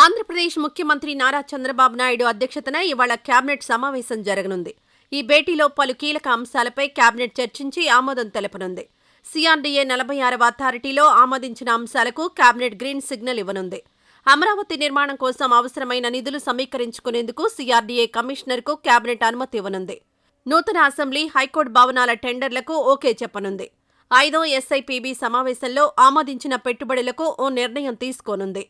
ఆంధ్రప్రదేశ్ ముఖ్యమంత్రి నారా చంద్రబాబు నాయుడు అధ్యక్షతన ఇవాళ కేబినెట్ సమావేశం జరగనుంది. ఈ భేటీలో పలు కీలక అంశాలపై కేబినెట్ చర్చించి ఆమోదం తెలపనుంది. CRDA 46వ అథారిటీలో ఆమోదించిన అంశాలకు కేబినెట్ గ్రీన్ సిగ్నల్ ఇవ్వనుంది. అమరావతి నిర్మాణం కోసం అవసరమైన నిధులు సమీకరించుకునేందుకు CRDA కమిషనర్కు కేబినెట్ అనుమతి ఇవ్వనుంది. నూతన అసెంబ్లీ, హైకోర్టు భవనాల టెండర్లకు ఓకే చెప్పనుంది. 5వ SIPB సమావేశంలో ఆమోదించిన పెట్టుబడులకు ఓ నిర్ణయం తీసుకోనుంది.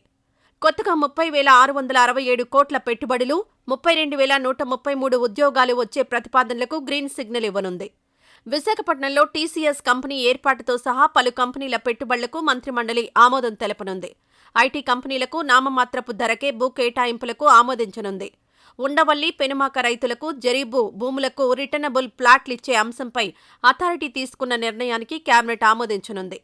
కొత్తగా 30,667 కోట్ల పెట్టుబడులు, 32,133 ఉద్యోగాలు వచ్చే ప్రతిపాదనలకు గ్రీన్ సిగ్నల్ ఇవ్వనుంది. విశాఖపట్నంలో TCS కంపెనీ ఏర్పాటుతో సహా పలు కంపెనీల పెట్టుబడులకు మంత్రిమండలి ఆమోదం తెలపనుంది. IT కంపెనీలకు నామమాత్రపు ధరకే భూ కేటాయింపులకు ఆమోదించనుంది. ఉండవల్లి, పెనుమాక రైతులకు జరీబు భూములకు రిటర్నబుల్ ప్లాట్లిచ్చే అంశంపై అథారిటీ తీసుకున్న నిర్ణయానికి కేబినెట్ ఆమోదించనుంది.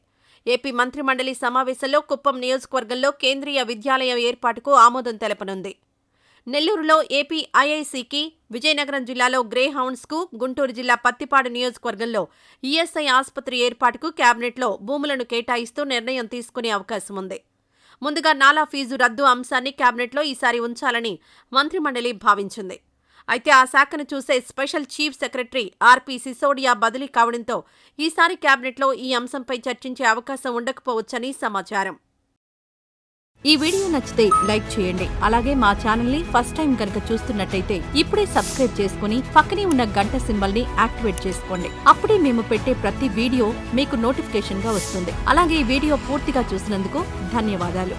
ఏపీ మంత్రిమండలి సమావేశంలో కుప్పం నియోజకవర్గంలో కేంద్రీయ విద్యాలయం ఏర్పాటుకు ఆమోదం తెలపనుంది. నెల్లూరులో ఏపీ IICకి, విజయనగరం జిల్లాలో గ్రే హౌండ్స్కు, గుంటూరు జిల్లా పత్తిపాడు నియోజకవర్గంలో ESI ఆసుపత్రి ఏర్పాటుకు కేబినెట్లో భూములను కేటాయిస్తూ నిర్ణయం తీసుకునే అవకాశం ఉంది. ముందుగా నాలా ఫీజు రద్దు అంశాన్ని కేబినెట్లో ఈసారి ఉంచాలని మంత్రిమండలి భావించింది. అయితే ఆ శాఖను చూసే special chief secretary RP Sisodia బదిలీ కావడంతో ఈసారి కేబినెట్లో ఈ అంశంపై చర్చించే అవకాశం ఉండకపోవచ్చని సమాచారం. ఈ వీడియో నచ్చితే లైక్ చేయండి. అలాగే మా ఛానల్ ని ఫస్ట్ టైం కనుక చూస్తున్నట్టయితే ఇప్పుడే సబ్స్క్రైబ్ చేసుకుని పక్కనే ఉన్న గంట సింబల్ ని యాక్టివేట్ చేసుకోండి. అప్పుడే మేము పెట్టే ప్రతి వీడియో మీకు నోటిఫికేషన్ గా వస్తుంది. అలాగే ఈ వీడియో పూర్తిగా చూసినందుకు ధన్యవాదాలు.